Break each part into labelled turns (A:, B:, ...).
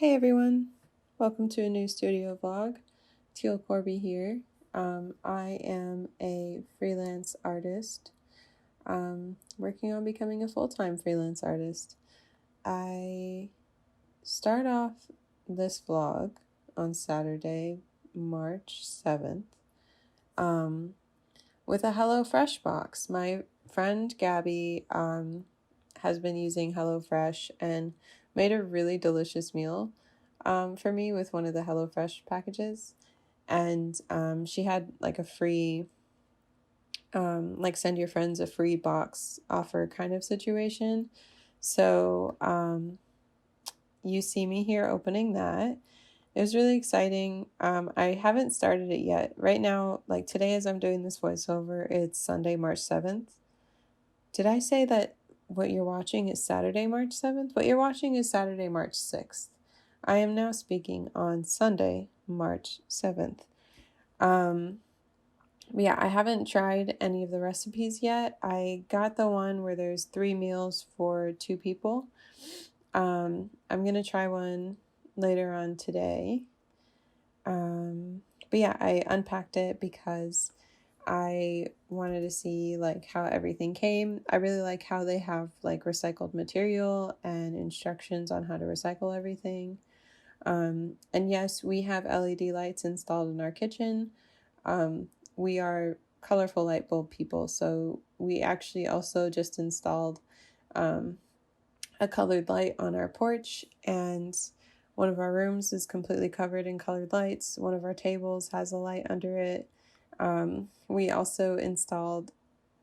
A: Hey everyone, welcome to a new studio vlog. Teal Korby here. I am a freelance artist, working on becoming a full-time freelance artist. I start off this vlog on Saturday, March 7th, with a HelloFresh box. My friend Gabby has been using HelloFresh and made a really delicious meal for me with one of the HelloFresh packages. And she had like a free, like send your friends a free box offer kind of situation. So you see me here opening that. It was really exciting. I haven't started it yet. Right now, like today as I'm doing this voiceover, it's Sunday, March 7th. Did I say that what you're watching is Saturday, March 7th? What you're watching is Saturday, March 6th. I am now speaking on Sunday, March 7th. Yeah, I haven't tried any of the recipes yet. I got the one where there's 3 meals for 2 people. I'm going to try one later on today. But yeah, I unpacked it because I wanted to see like how everything came. I really like how they have like recycled material and instructions on how to recycle everything. And yes, we have LED lights installed in our kitchen. We are colorful light bulb people, so we actually also just installed a colored light on our porch, and one of our rooms is completely covered in colored lights. One of our tables has a light under it. We also installed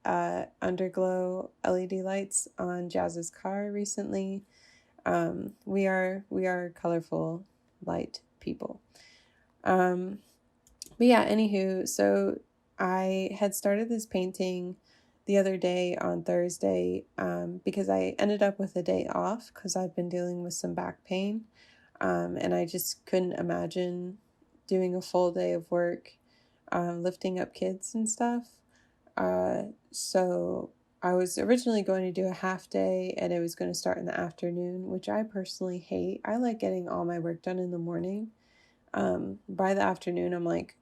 A: underglow LED lights on Jazz's car recently. We are colorful light people. But yeah, anywho, so I had started this painting the other day on Thursday because I ended up with a day off because I've been dealing with some back pain, and I just couldn't imagine doing a full day of work lifting up kids and stuff. So I was originally going to do a half day and it was going to start in the afternoon, which I personally hate. I like getting all my work done in the morning. By the afternoon, I'm like,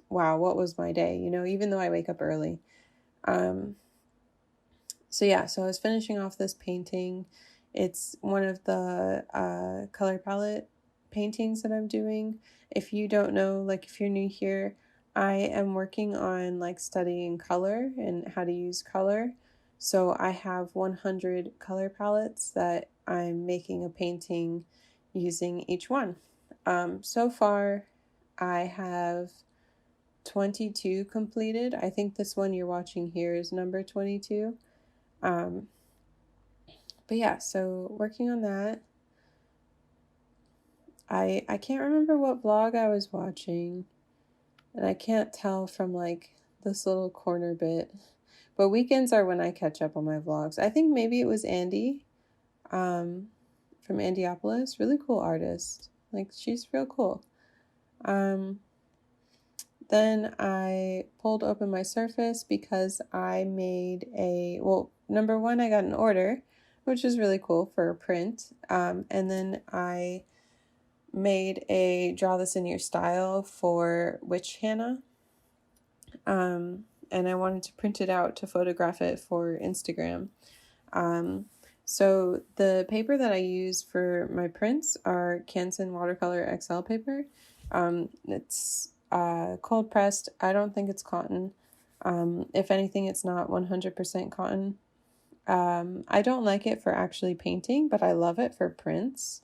A: wow, what was my day? You know, even though I wake up early. So I was finishing off this painting. It's one of the color palette paintings that I'm doing. If you don't know, like if you're new here, I am working on like studying color and how to use color. So I have 100 color palettes that I'm making a painting using each one. So far, I have 22 completed. I think this one you're watching here is number 22. But yeah, so working on that. I can't remember what vlog I was watching, and I can't tell from like this little corner bit, but weekends are when I catch up on my vlogs. I think maybe it was Andy, from Andiopolis, really cool artist. Like she's real cool. Then I pulled open my Surface because I made number one, I got an order, which is really cool for a print. And then I made a draw this in your style for Witch Hannah. And I wanted to print it out to photograph it for Instagram. So the paper that I use for my prints are Canson Watercolor XL paper. It's cold pressed. I don't think it's cotton. If anything, it's not 100% cotton. I don't like it for actually painting, but I love it for prints.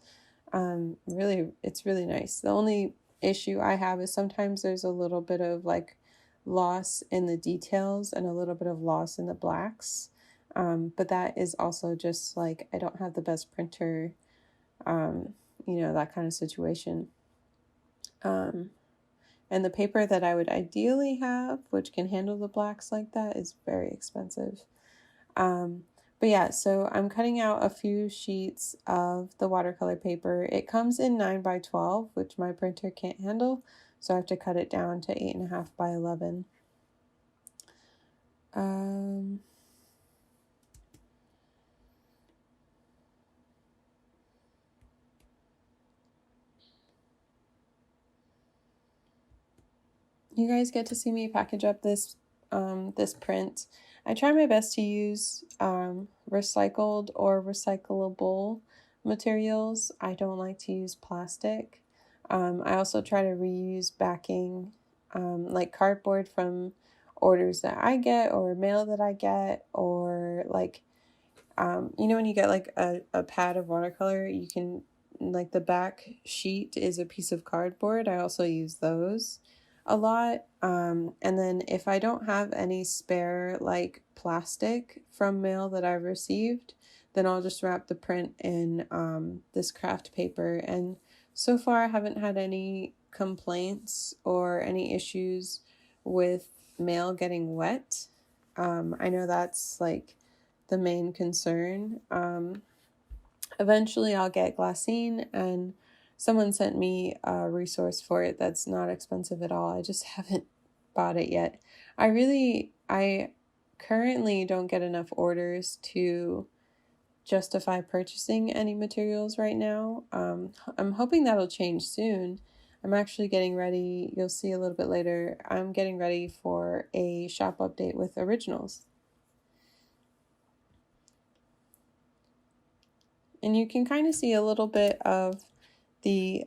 A: It's really nice. The only issue I have is sometimes there's a little bit of like loss in the details and a little bit of loss in the blacks. But that is also just like, I don't have the best printer, that kind of situation. And the paper that I would ideally have, which can handle the blacks like that, is very expensive. But yeah, so I'm cutting out a few sheets of the watercolor paper. It comes in 9x12, which my printer can't handle, so I have to cut it down to 8.5x11. you guys get to see me package up this this print. I try my best to use recycled or recyclable materials. I don't like to use plastic. I also try to reuse backing, like cardboard from orders that I get or mail that I get, or like, you know, when you get like a pad of watercolor, you can, like, the back sheet is a piece of cardboard. I also use those a lot. And then if I don't have any spare like plastic from mail that I've received, then I'll just wrap the print in this craft paper. And so far I haven't had any complaints or any issues with mail getting wet. I know that's like the main concern. Eventually I'll get glassine, and someone sent me a resource for it that's not expensive at all. I just haven't bought it yet. I currently don't get enough orders to justify purchasing any materials right now. I'm hoping that'll change soon. I'm actually getting ready, you'll see a little bit later, I'm getting ready for a shop update with originals. And you can kind of see a little bit of the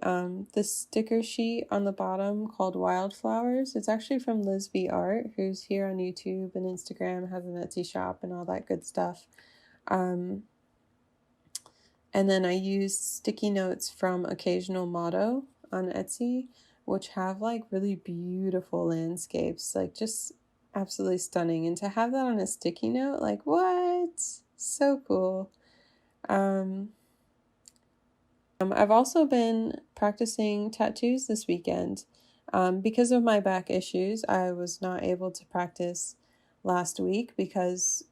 A: sticker sheet on the bottom called Wildflowers. It's actually from Liz V Art, who's here on YouTube and Instagram, has an Etsy shop and all that good stuff. And then I used sticky notes from Occasional Motto on Etsy, which have like really beautiful landscapes, like just absolutely stunning. And to have that on a sticky note, like what? So cool. I've also been practicing tattoos this weekend. Because of my back issues, I was not able to practice last week because,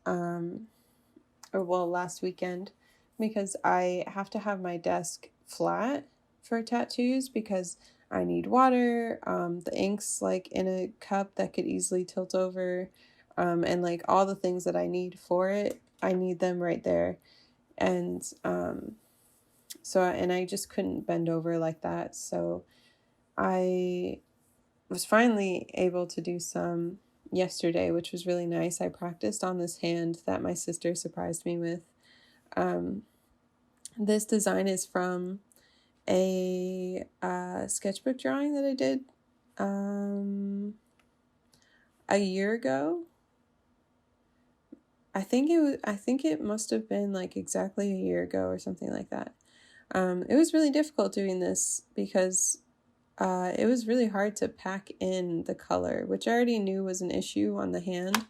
A: last weekend, because I have to have my desk flat for tattoos because I need water. The ink's like in a cup that could easily tilt over, and like all the things that I need for it, I need them right there. And I just couldn't bend over like that. So I was finally able to do some yesterday, which was really nice. I practiced on this hand that my sister surprised me with. This design is from a sketchbook drawing that I did a year ago. I think it must have been like exactly a year ago or something like that. It was really difficult doing this because it was really hard to pack in the color, which I already knew was an issue on the hand.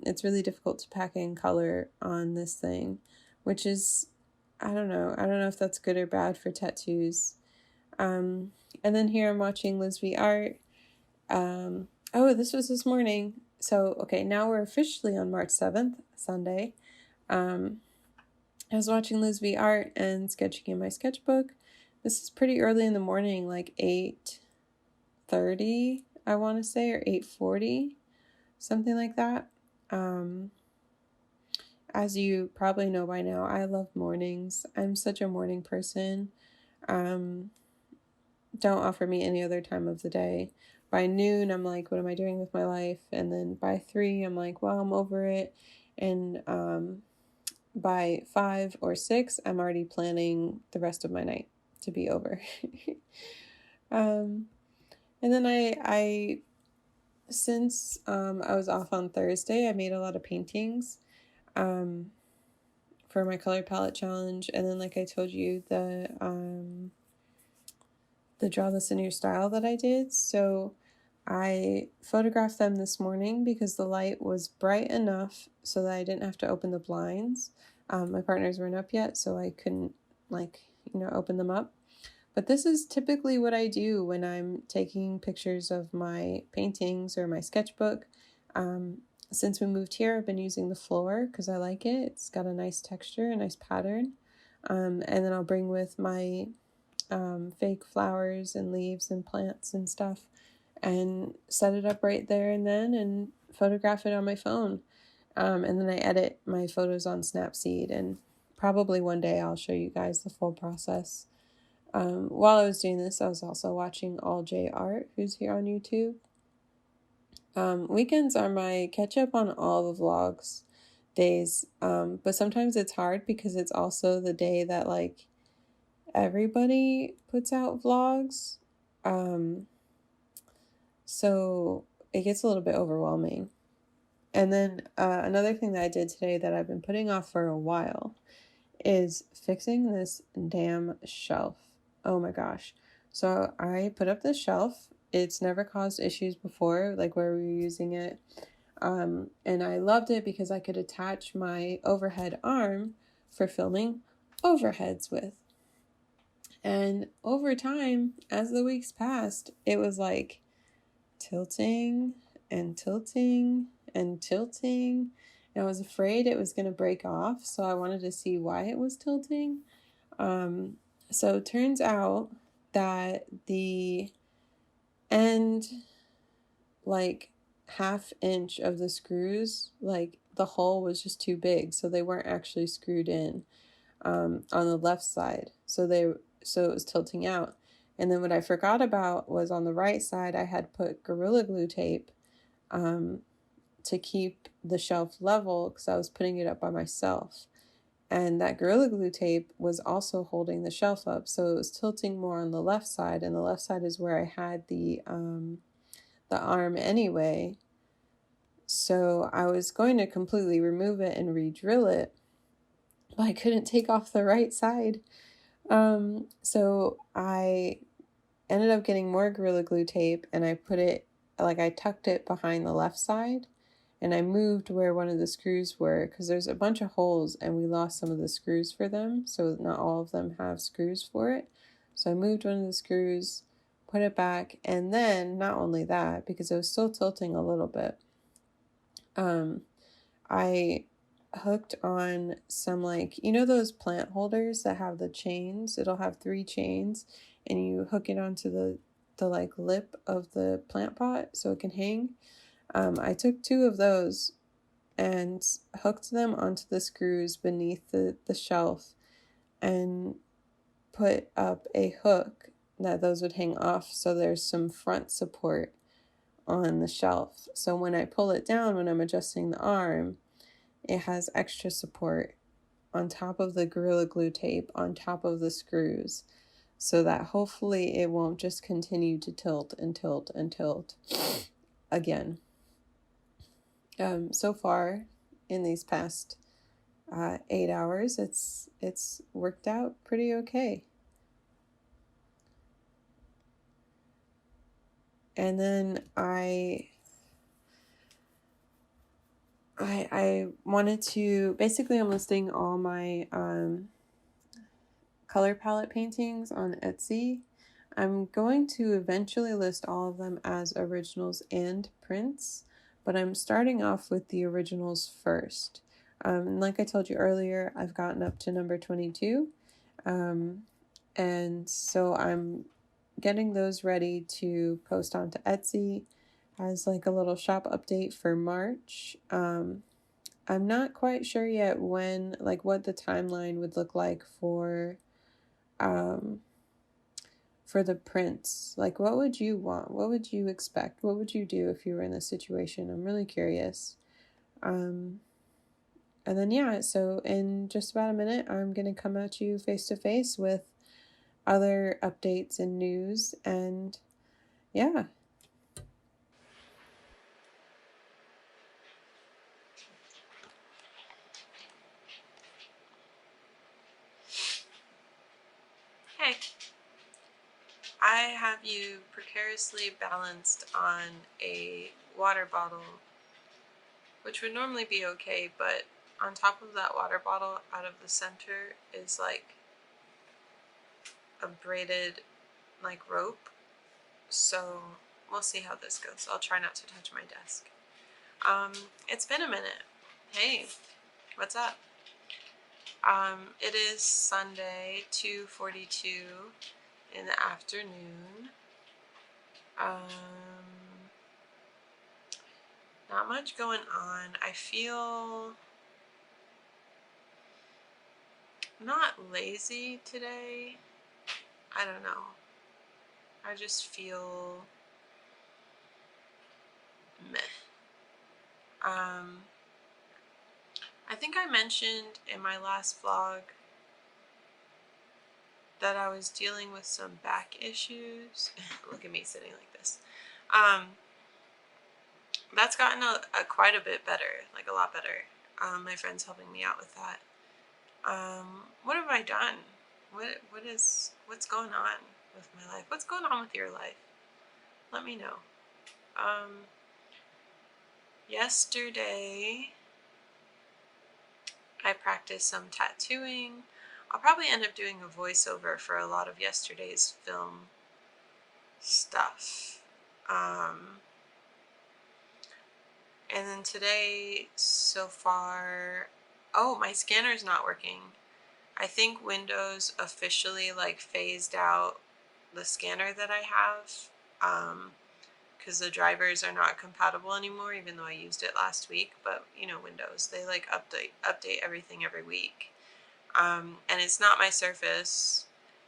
A: It's really difficult to pack in color on this thing, which is, I don't know if that's good or bad for tattoos. And then here I'm watching Liz V Art. This was this morning. So, okay, now we're officially on March 7th, Sunday. I was watching Liz V Art and sketching in my sketchbook. This is pretty early in the morning, like 8:30, I want to say, or 8:40, something like that. As you probably know by now, I love mornings. I'm such a morning person. Don't offer me any other time of the day. By noon, I'm like, what am I doing with my life? And then by 3, I'm like, well, I'm over it. And by 5 or 6, I'm already planning the rest of my night to be over. And then I since I was off on Thursday, I made a lot of paintings for my color palette challenge. And then, like I told you, the Draw This in Your Style that I did. So I photographed them this morning because the light was bright enough so that I didn't have to open the blinds. My partners weren't up yet, so I couldn't open them up. But this is typically what I do when I'm taking pictures of my paintings or my sketchbook. Since we moved here, I've been using the floor because I like it. It's got a nice texture, a nice pattern. And then I'll bring with my fake flowers and leaves and plants and stuff and set it up right there and then and photograph it on my phone. And then I edit my photos on Snapseed, and probably one day I'll show you guys the full process. While I was doing this, I was also watching All J Art, who's here on YouTube. Weekends are my catch up on all the vlogs days, but sometimes it's hard because it's also the day that like everybody puts out vlogs. Um, so it gets a little bit overwhelming. And then another thing that I did today that I've been putting off for a while is fixing this damn shelf. Oh my gosh. So I put up this shelf. It's never caused issues before, like where we were using it. And I loved it because I could attach my overhead arm for filming overheads with. And over time, as the weeks passed, it was like tilting and tilting and tilting. And I was afraid it was going to break off, so I wanted to see why it was tilting. So it turns out that the end, like, half inch of the screws, like, the hole was just too big, so they weren't actually screwed in on the left side. So it was tilting out. And then what I forgot about was on the right side, I had put Gorilla Glue tape to keep the shelf level because I was putting it up by myself. And that Gorilla Glue tape was also holding the shelf up, so it was tilting more on the left side, and the left side is where I had the arm anyway. So I was going to completely remove it and re-drill it, but I couldn't take off the right side. So I ended up getting more Gorilla Glue tape, and I put it, like, I tucked it behind the left side, and I moved where one of the screws were, because there's a bunch of holes and we lost some of the screws for them, so not all of them have screws for it. So I moved one of the screws, put it back, and then not only that, because it was still tilting a little bit, I hooked on some, like, you know those plant holders that have the chains? It'll have 3 chains, and you hook it onto the like lip of the plant pot so it can hang. I took 2 of those and hooked them onto the screws beneath the shelf and put up a hook that those would hang off, so there's some front support on the shelf. So when I pull it down, when I'm adjusting the arm, it has extra support on top of the Gorilla Glue tape, on top of the screws, so that hopefully it won't just continue to tilt and tilt and tilt again. So far in these past 8 hours, it's worked out pretty okay. And then I wanted to, basically I'm listing all my color palette paintings on Etsy. I'm going to eventually list all of them as originals and prints, but I'm starting off with the originals first. Like I told you earlier, I've gotten up to number 22, and so I'm getting those ready to post onto Etsy as like a little shop update for March. I'm not quite sure yet when, like, what the timeline would look like for the prints. Like, what would you want? What would you expect? What would you do if you were in this situation? I'm really curious. And then, yeah, so in just about a minute, I'm going to come at you face to face with other updates and news, and yeah. Hey, I have you precariously balanced on a water bottle, which would normally be okay, but on top of that water bottle, out of the center, is like a braided, like, rope. So we'll see how this goes. I'll try not to touch my desk. It's been a minute. Hey, what's up? It is Sunday, 2:42 in the afternoon. Not much going on. I feel not lazy today. I don't know. I just feel meh. I think I mentioned in my last vlog that I was dealing with some back issues. Look at me sitting like this. That's gotten quite a bit better, like a lot better. My friend's helping me out with that. What have I done? What's going on with my life? What's going on with your life? Let me know. Yesterday I practiced some tattooing. I'll probably end up doing a voiceover for a lot of yesterday's film stuff. And then today, so far, oh, my scanner's not working. I think Windows officially like phased out the scanner that I have, because the drivers are not compatible anymore, even though I used it last week. But you know, Windows, they like update everything every week. And it's not my Surface,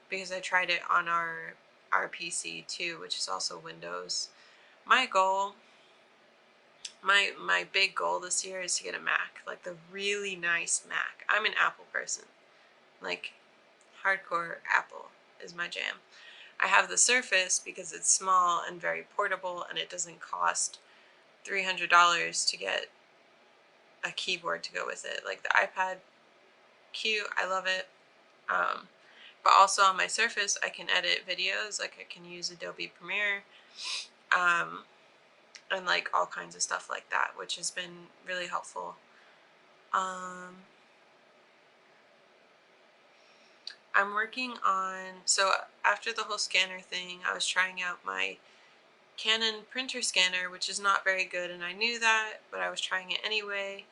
A: because I tried it on our PC too, which is also Windows. My goal, my big goal this year is to get a Mac, like the really nice Mac. I'm an Apple person, like hardcore Apple is my jam. I have the Surface because it's small and very portable, and it doesn't cost $300 to get a keyboard to go with it. Like the iPad, cute, I love it. But also on my Surface, I can edit videos, like I can use Adobe Premiere, and like all kinds of stuff like that, which has been really helpful. I'm working on, so after the whole scanner thing, I was trying out my Canon printer scanner, which is not very good, and I knew that, but I was trying it anyway.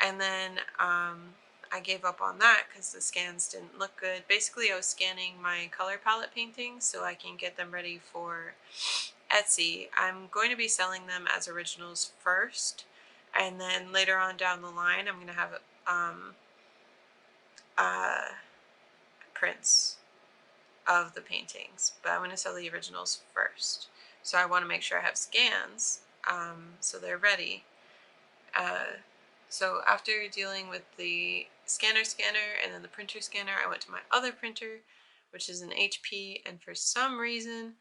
A: And then I gave up on that because the scans didn't look good. Basically, I was scanning my color palette paintings so I can get them ready for Etsy. I'm going to be selling them as originals first, and then later on down the line, I'm going to have prints of the paintings, but I'm going to sell the originals first. So I want to make sure I have scans, so they're ready. So after dealing with the scanner and then the printer scanner, I went to my other printer, which is an HP, and for some reason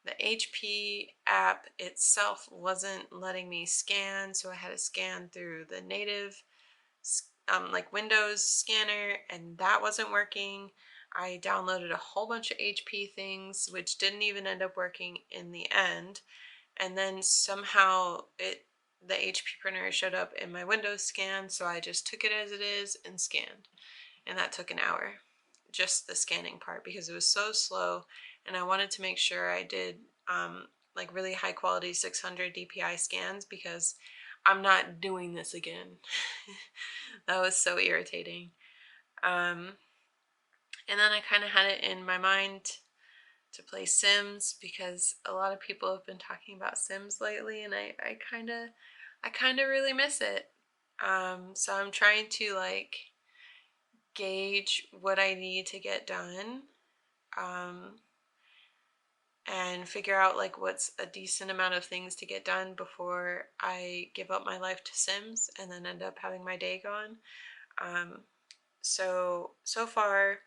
A: the HP app itself wasn't letting me scan, so I had to scan through the native like Windows scanner, and that wasn't working. I downloaded a whole bunch of HP things, which didn't even end up working in the end. And then somehow the HP printer showed up in my Windows scan, so I just took it as it is and scanned. And that took an hour, just the scanning part, because it was so slow, and I wanted to make sure I did like really high quality 600 DPI scans, because I'm not doing this again. That was so irritating. And then I kind of had it in my mind to play Sims, because a lot of people have been talking about Sims lately, and I kind of really miss it. So I'm trying to like gauge what I need to get done, and figure out like what's a decent amount of things to get done before I give up my life to Sims and then end up having my day gone. So far,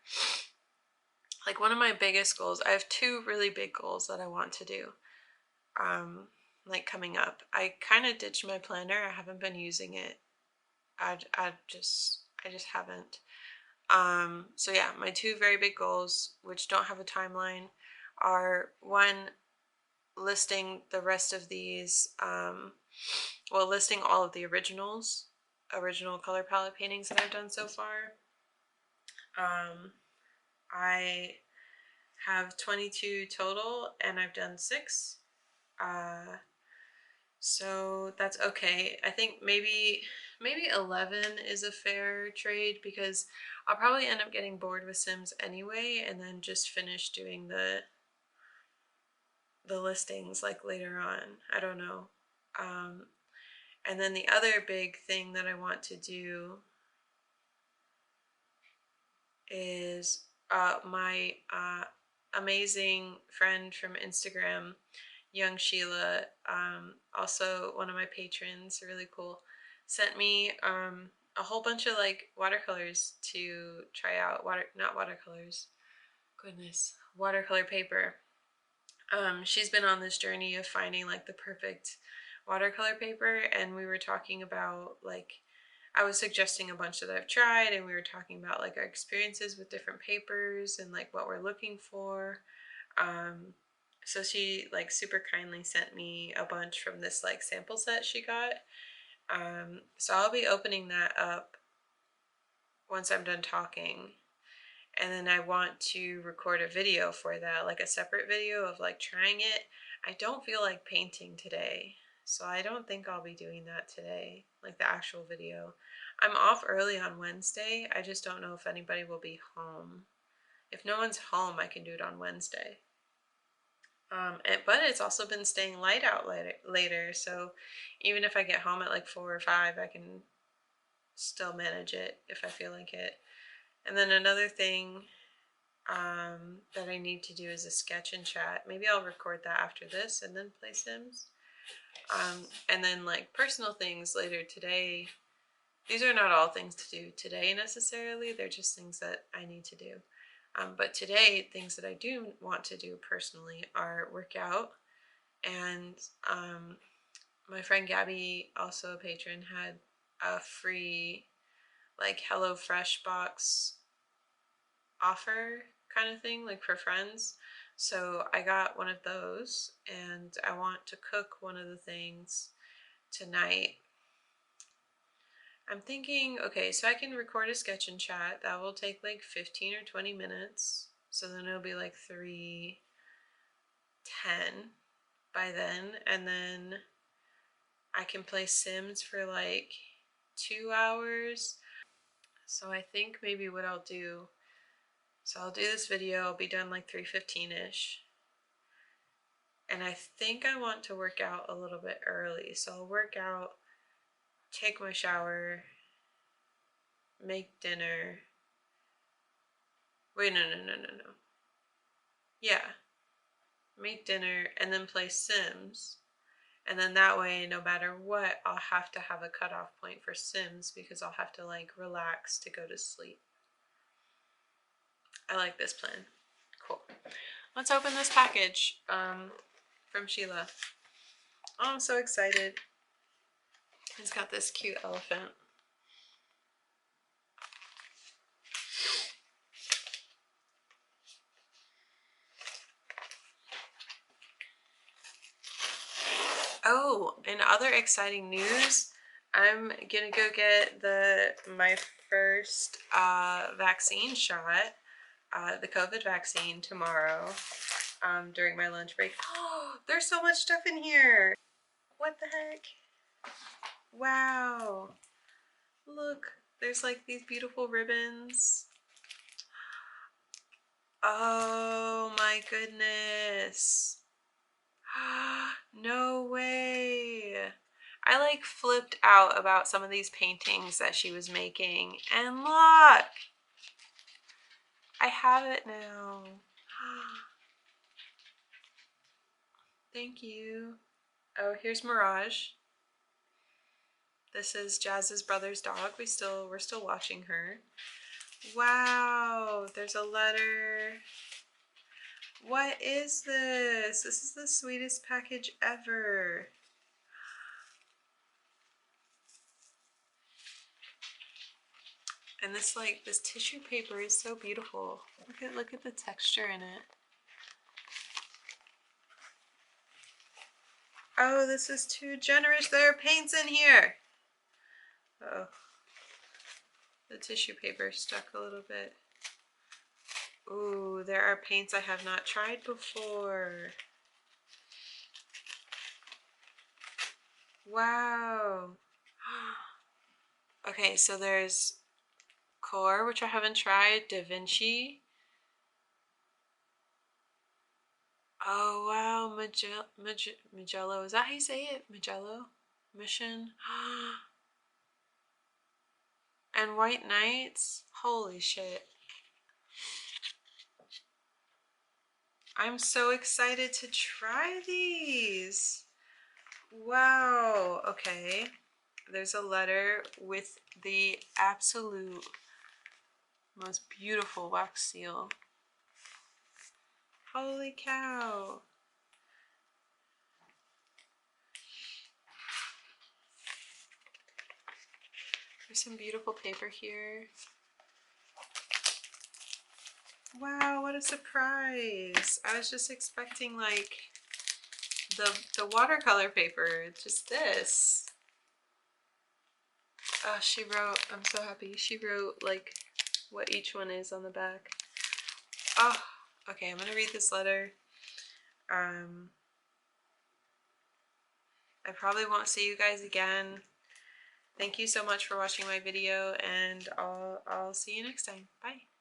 A: like one of my biggest goals, I have two really big goals that I want to do, like coming up. I kind of ditched my planner. I haven't been using it. I just haven't. So yeah, my two very big goals, which don't have a timeline, are one, listing the rest of these, well, listing all of the original color palette paintings that I've done so far. I have 22 total, and I've done 6. So that's okay. I think maybe 11 is a fair trade, because I'll probably end up getting bored with Sims anyway, and then just finish doing the listings like later on. I don't know. And then the other big thing that I want to do is my amazing friend from Instagram Young Sheila, also one of my patrons, really cool, sent me a whole bunch of like watercolors to try out. Not watercolors, goodness, watercolor paper. She's been on this journey of finding like the perfect watercolor paper, and we were talking about like, I was suggesting a bunch that I've tried, and we were talking about like our experiences with different papers and like what we're looking for. So she like super kindly sent me a bunch from this like sample set she got. So I'll be opening that up once I'm done talking. And then I want to record a video for that, like a separate video of like trying it. I don't feel like painting today, so I don't think I'll be doing that today, like the actual video. I'm off early on Wednesday. I just don't know if anybody will be home. If no one's home, I can do it on Wednesday. But it's also been staying light out later, so even if I get home at like 4 or 5, I can still manage it if I feel like it. And then another thing that I need to do is a sketch and chat. Maybe I'll record that after this and then play Sims. And then like personal things later today. These are not all things to do today necessarily. They're just things that I need to do. But today, things that I do want to do personally are work out. And my friend Gabby, also a patron, had a free like HelloFresh box offer kind of thing, like for friends. So I got one of those, and I want to cook one of the things tonight. I'm thinking, okay, so I can record a sketch and chat. That will take like 15 or 20 minutes. So then it'll be like 3:10 by then. And then I can play Sims for like 2 hours. So I think maybe what I'll do, so I'll do this video, I'll be done like 3:15-ish. And I think I want to work out a little bit early. So I'll work out, take my shower, make dinner. Wait, no. Yeah. Make dinner and then play Sims. And then that way, no matter what, I'll have to have a cutoff point for Sims because I'll have to like relax to go to sleep. I like this plan. Cool. Let's open this package from Sheila. Oh, I'm so excited. It's got this cute elephant. Oh, in other exciting news, I'm gonna go get my first vaccine shot, the COVID vaccine tomorrow, during my lunch break. Oh, there's so much stuff in here. What the heck? Wow. Look, there's like these beautiful ribbons. Oh my goodness. No way. I like flipped out about some of these paintings that she was making. And look, I have it now. Thank you. Oh, here's Mirage. This is Jazz's brother's dog. We're still watching her. Wow, there's a letter. What is this? This is the sweetest package ever. And this tissue paper is so beautiful. Look at the texture in it. Oh, this is too generous. There are paints in here. Oh, the tissue paper stuck a little bit. Ooh, there are paints I have not tried before. Wow. Okay, so there's Core, which I haven't tried, Da Vinci. Oh wow, Magello. Is that how you say it? Magello? Mission? And White Knights? Holy shit. I'm so excited to try these. Wow. Okay. There's a letter with the absolute most beautiful wax seal. Holy cow. There's some beautiful paper here. Wow, what a surprise. I was just expecting like the watercolor paper, just this. Oh, she wrote, I'm so happy. She wrote like what each one is on the back. Oh, okay, I'm gonna read this letter. I probably won't see you guys again. Thank you so much for watching my video, and I'll see you next time. Bye.